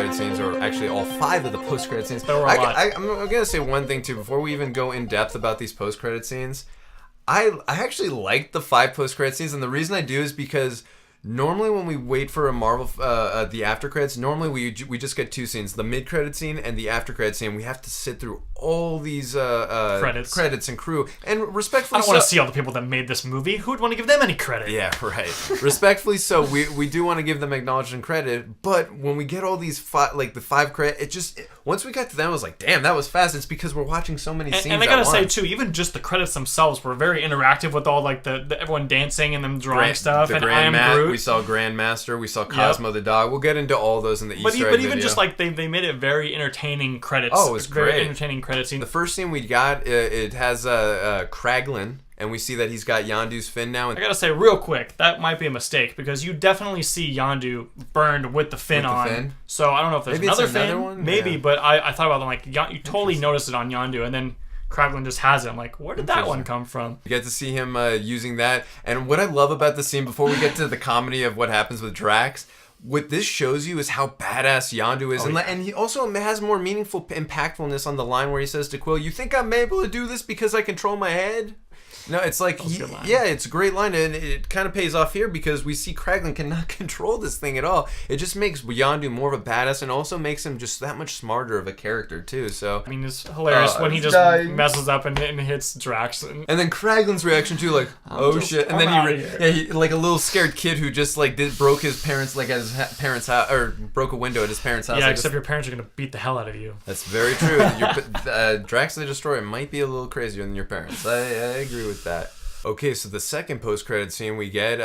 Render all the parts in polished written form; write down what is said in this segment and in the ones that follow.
post-credit scenes, or actually all 5 of the post-credit scenes. There were a lot. I'm going to say one thing, too, before we even go in depth about these post-credit scenes. I actually like the 5 post-credit scenes, and the reason I do is because normally when we wait for a Marvel, the after credits, normally we just get 2 scenes, the mid-credit scene and the after credit scene. We have to sit through all these credits and crew. And respectfully, I don't want to see all the people that made this movie. Who would want to give them any credit? Yeah, right. Respectfully, so we do want to give them acknowledgement and credit, but when we get all these the 5 credit, once we got to them, I was like, damn, that was fast. It's because we're watching so many scenes. And I gotta say too, even just the credits themselves were very interactive with all like the everyone dancing and them drawing stuff. And I Am Groot. We saw Grandmaster. We saw Cosmo the dog. We'll get into all those in the Easter egg But even video. just like they made it very entertaining credits. Oh, it was very great. entertaining credit scene. The first scene we got, it has Kraglin, and we see that he's got Yondu's fin now. I gotta say real quick, that might be a mistake because you definitely see Yondu burned with the fin on. So I don't know if there's Maybe another it's another fin. one? Maybe, Yeah. but I thought about them like you totally noticed it on Yondu, and then Kraglin just has it. I'm like, where did that one come from? You get to see him using that. And what I love about the scene, before we get to the comedy of what happens with Drax, what this shows you is how badass Yondu is. And he also has more meaningful impactfulness on the line where he says to Quill, "You think I'm able to do this because I control my head?" No, it's like, it's a great line, and it kind of pays off here because we see Kraglin cannot control this thing at all. It just makes Yondu more of a badass and also makes him just that much smarter of a character, too. So I mean, it's hilarious when he just messes up and hits Drax. And then Kraglin's reaction, too, like, oh shit. And then he like a little scared kid who just, like, broke his parents, like, at his parents' house, or broke a window at his parents' house. Yeah, like, except your parents are going to beat the hell out of you. That's very true. Drax the Destroyer might be a little crazier than your parents. I agree with that. Okay, so the second post-credit scene we get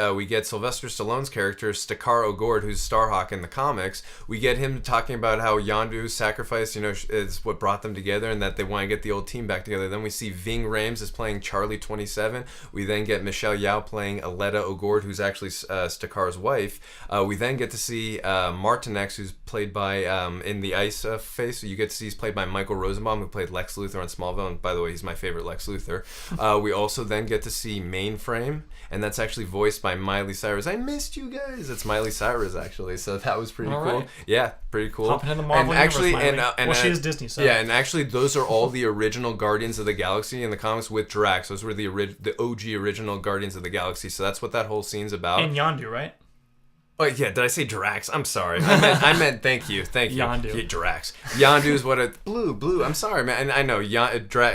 Sylvester Stallone's character, Stakar Ogord, who's Starhawk in the comics. We get him talking about how Yondu's sacrifice, is what brought them together and that they want to get the old team back together. Then we see Ving Rhames is playing Charlie 27. We then get Michelle Yeoh playing Aletta Ogord, who's actually Stakar's wife. We then get to see Martinex, who's played by, in the Ice Face, you get to see he's played by Michael Rosenbaum, who played Lex Luthor on Smallville, and by the way, he's my favorite Lex Luthor. We also then get to see Mainframe, and that's actually voiced by Miley Cyrus. I missed you guys. It's Miley Cyrus, actually, so that was pretty cool. Right. Yeah, pretty cool. Hopping in the Marvel universe, and she is Disney, so. Yeah, and actually, those are all the original Guardians of the Galaxy in the comics with Drax. Those were the OG original Guardians of the Galaxy, so that's what that whole scene's about. And Yondu, right? Oh, yeah, did I say Drax? I'm sorry. I meant thank you. Yondu. Yeah, Drax. Yondu is what blue. I'm sorry, man. And I know,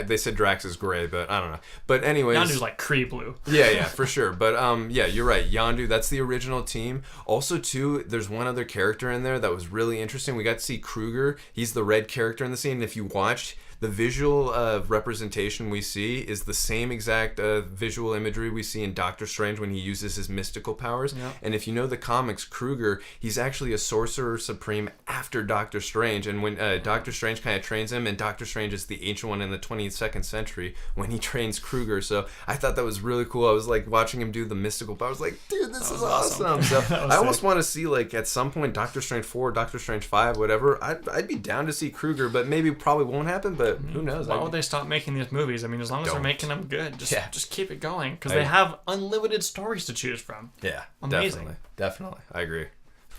they said Drax is gray, but I don't know. But anyways. Yondu's like Kree blue. Yeah, for sure. But yeah, you're right. Yondu, that's the original team. Also, too, there's one other character in there that was really interesting. We got to see Kruger. He's the red character in the scene. And if you watched, the visual representation we see is the same exact visual imagery we see in Doctor Strange when he uses his mystical powers. Yep. And if you know the comics, Kruger, he's actually a sorcerer supreme after Doctor Strange. And when Doctor Strange kind of trains him, and Doctor Strange is the ancient one in the 22nd century when he trains Kruger. So I thought that was really cool. I was like watching him do the mystical powers, like, dude, this is awesome. So I almost want to see, like, at some point Doctor Strange 4, Doctor Strange 5, whatever. I'd be down to see Kruger, but maybe probably won't happen. But who knows? Why would they stop making these movies? I mean, as long as they're making them good, just keep it going because they have unlimited stories to choose from. Yeah, amazing. Definitely, I agree.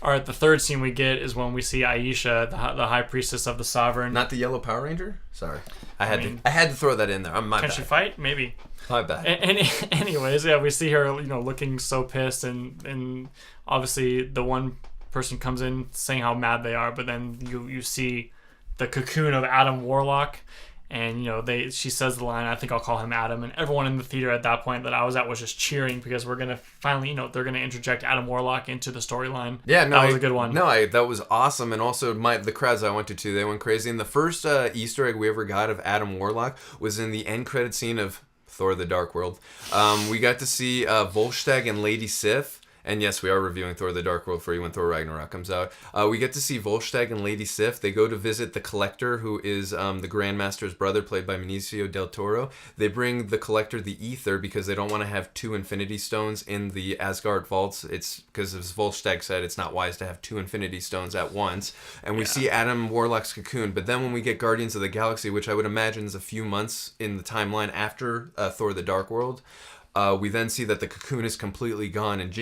All right, the third scene we get is when we see Aisha, the High Priestess of the Sovereign. Not the Yellow Power Ranger. Sorry, I had to throw that in there. Can bad. She fight? Maybe. My bad. Anyways, yeah, we see her, looking so pissed, and obviously the one person comes in saying how mad they are, but then you see the cocoon of Adam Warlock. And she says the line, "I think I'll call him Adam," and everyone in the theater at that point that I was at was just cheering because we're gonna finally, they're gonna interject Adam Warlock into the storyline. Yeah, no, that was a good one. No, that was awesome, and also the crowds I went to too, they went crazy. And the first Easter egg we ever got of Adam Warlock was in the end credit scene of Thor: The Dark World. We got to see Volstagg and Lady Sif. And yes, we are reviewing Thor: The Dark World for you when Thor Ragnarok comes out. We get to see Volstagg and Lady Sif. They go to visit the Collector, who is the Grandmaster's brother, played by Benicio del Toro. They bring the Collector the Ether because they don't want to have 2 Infinity Stones in the Asgard vaults. It's because, as Volstagg said, it's not wise to have 2 Infinity Stones at once. And we see Adam Warlock's cocoon. But then when we get Guardians of the Galaxy, which I would imagine is a few months in the timeline after Thor: The Dark World, we then see that the cocoon is completely gone and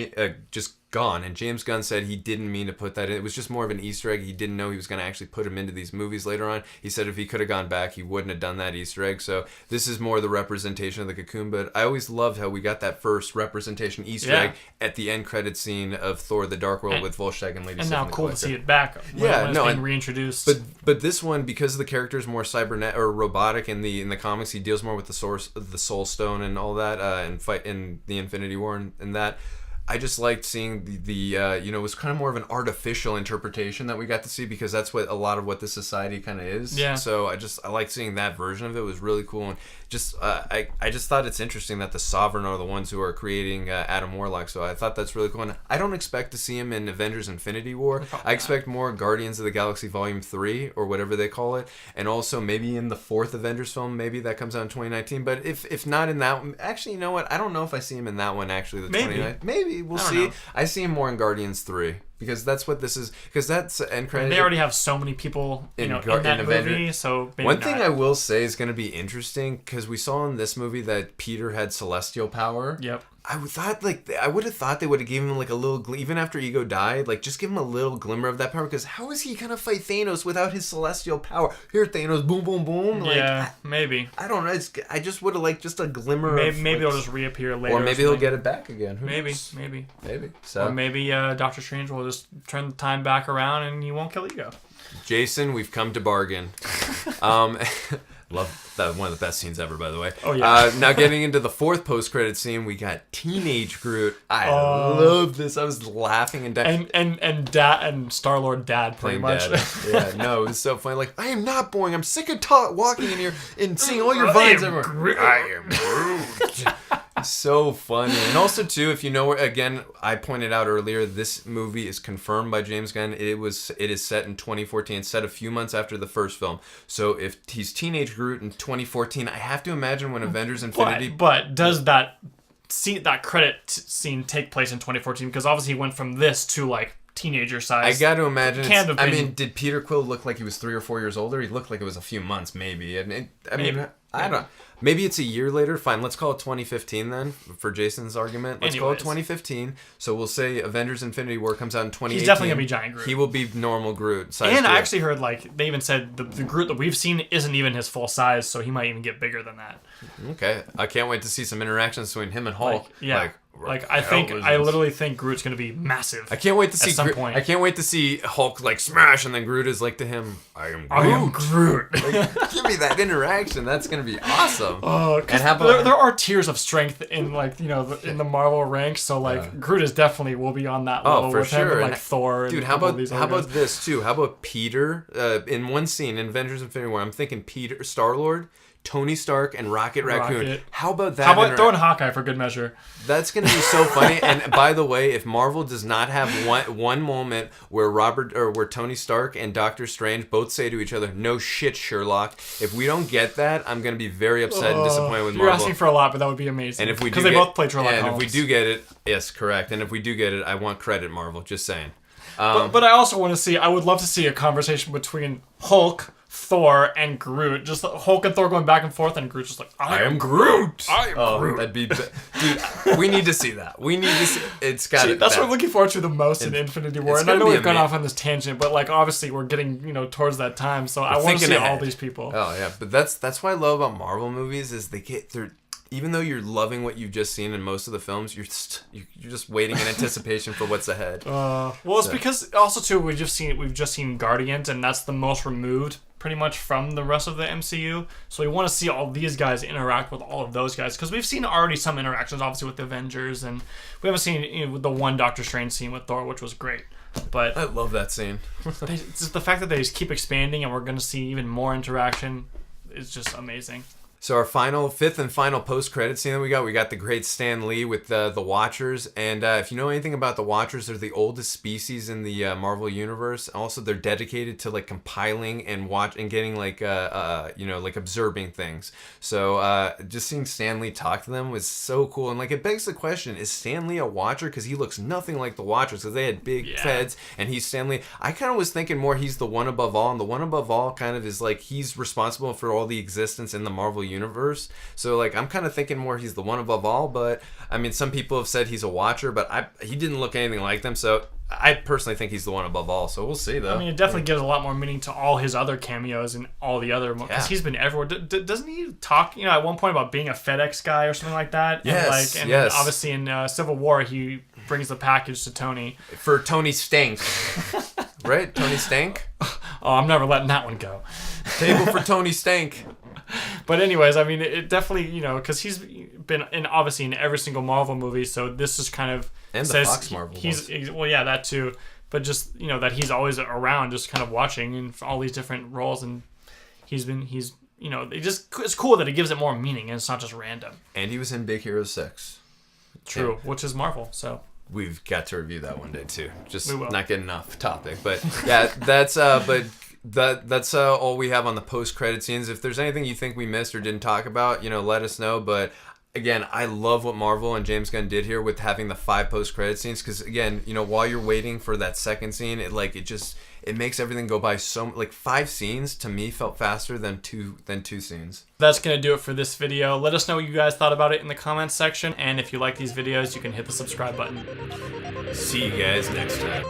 just gone. And James Gunn said he didn't mean to put that in. It was just more of an Easter egg. He didn't know he was going to actually put him into these movies later on. He said if he could have gone back, he wouldn't have done that Easter egg. So this is more the representation of the cocoon. But I always loved how we got that first representation Easter egg at the end credit scene of Thor: The Dark World with Volstagg and Lady Sif. And now cool to see it back. When it's being reintroduced. But this one, because the character is more cybernetic or robotic in the comics, he deals more with the Soul Stone and all that, and fight in the Infinity War and that. I just liked seeing the it was kind of more of an artificial interpretation that we got to see, because that's what a lot of what this society kind of is. Yeah. So I like seeing that version of it. It was really cool, and just I just thought it's interesting that the Sovereign are the ones who are creating Adam Warlock. So I thought that's really cool, and I don't expect to see him in Avengers: Infinity War. I expect more Guardians of the Galaxy Volume 3 or whatever they call it, and also maybe in the 4th Avengers film. Maybe that comes out in 2019. But if not in that one, actually, you know what? I don't know if I see him in that one. Actually, maybe we'll see. I see him more in Guardians 3, because that's what this is. Because that's end credit. They already have so many people, in that movie. So maybe one thing I will say is going to be interesting, because we saw in this movie that Peter had celestial power. Yep. I would have thought they would have given him like a little, even after Ego died, like just give him a little glimmer of that power, because how is he gonna fight Thanos without his celestial power? Here, Thanos, boom, boom, boom. Yeah, maybe. I don't know. I just would have liked just a glimmer. Maybe it'll just reappear later, or maybe he'll get it back again. Maybe. So or maybe Doctor Strange will just turn the time back around and he won't kill Ego. Jason, we've come to bargain. Love that, one of the best scenes ever, by the way. Oh yeah. Now getting into the 4th post-credit scene, we got teenage Groot. I love this. I was laughing and dying. And Star-Lord dad, pretty much. Dad. Yeah, no, it was so funny. Like, I am not boring. I'm sick of walking in here and seeing all your vines everywhere. I am Groot. So funny. And also too, if you know, again, I pointed out earlier, this movie is confirmed by James Gunn. It is set in 2014. It's set a few months after the first film. So if he's teenage Groot in 2014, I have to imagine when Avengers Infinity. But does that credit scene take place in 2014? Because obviously he went from this to like teenager size. I got to imagine. I mean, did Peter Quill look like he was 3 or 4 years older? He looked like it was a few months, maybe. And I don't. Maybe it's a year later. Fine, let's call it 2015 then, for Jason's argument. Let's call it 2015. So we'll say Avengers Infinity War comes out in 2018. He's definitely going to be giant Groot. He will be normal Groot. And I actually heard, like, they even said the Groot that we've seen isn't even his full size, so he might even get bigger than that. Okay. I can't wait to see some interactions between him and Hulk. I literally think Groot's going to be massive. I can't wait to see at some point. I can't wait to see Hulk like smash, and then Groot is like to him, I am Groot. Like, give me that interaction. That's going to be awesome. And there are tiers of strength in in the Marvel ranks, so Groot will be on that level with him, and, like Thor. Dude, how about this too? How about Peter in one scene in Avengers Infinity War? I'm thinking Peter, Star-Lord, Tony Stark, and Rocket Raccoon. How about that? How about throwing Hawkeye for good measure? That's going to be so funny. And by the way, if Marvel does not have one moment where where Tony Stark and Doctor Strange both say to each other, "No shit, Sherlock," if we don't get that, I'm going to be very upset and disappointed with Marvel. You're asking for a lot, but that would be amazing. And if we because they both played Sherlock Holmes. And if we do get it, yes, correct. And if we do get it, I want credit, Marvel. Just saying. But I also want to see. I would love to see a conversation between Hulk, Thor, and Groot. Just Hulk and Thor going back and forth, and Groot just like, I am Groot. I am Groot. That'd be, dude. We need to see that. We need to see. It's got to. That's what I'm looking forward to the most in Infinity War. And I know we've gone off on this tangent, but like obviously we're getting towards that time, so I want to see all these people. Oh yeah, but that's what I love about Marvel movies is they're. Even though you're loving what you've just seen in most of the films, you're just waiting in anticipation for what's ahead. It's because also too we've just seen Guardians, and that's the most removed pretty much from the rest of the MCU. So we want to see all these guys interact with all of those guys, because we've seen already some interactions, obviously with the Avengers, and we haven't seen the one Doctor Strange scene with Thor, which was great. But I love that scene. It's just the fact that they just keep expanding, and we're going to see even more interaction is just amazing. So our fifth and final post-credit scene that we got the great Stan Lee with the Watchers. And if you know anything about the Watchers, they're the oldest species in the Marvel Universe. Also, they're dedicated to like compiling and getting like observing things. So just seeing Stan Lee talk to them was so cool. And like it begs the question, is Stan Lee a Watcher? Because he looks nothing like the Watchers, because they had big heads, and he's Stan Lee. I kind of was thinking more he's the one above all, and the one above all kind of is like he's responsible for all the existence in the Marvel Universe. universe. So like I'm kind of thinking more he's the one above all. But I mean, some people have said he's a Watcher, but he didn't look anything like them. So I personally think he's the one above all. So we'll see though. I mean, it definitely gives a lot more meaning to all his other cameos and all the other, because he's been everywhere. Doesn't he talk, at one point about being a FedEx guy or something like that? Yes, and yes. Obviously in Civil War, he brings the package to Tony. For Tony Stank. Right? Tony Stank? Oh, I'm never letting that one go. Table for Tony Stank. But anyways, I mean, it definitely, because he's been obviously in every single Marvel movie, so this is kind of and says the Fox Marvel well, yeah, that too. But just that he's always around, just kind of watching in all these different roles, and it's cool that it gives it more meaning and it's not just random. And he was in Big Hero 6. True, which is Marvel, so. We've got to review that one day too. Just We will. not getting off topic, but yeah, that's that's all we have on the post-credit scenes. If there's anything you think we missed or didn't talk about, let us know. But again, I love what Marvel and James Gunn did here with having the 5 post-credit scenes, because again, while you're waiting for that second scene, it makes everything go by so 5 scenes to me felt faster than two scenes. That's going to do it for this video. Let us know what you guys thought about it in the comments section, and if you like these videos, you can hit the subscribe button. See you guys next time.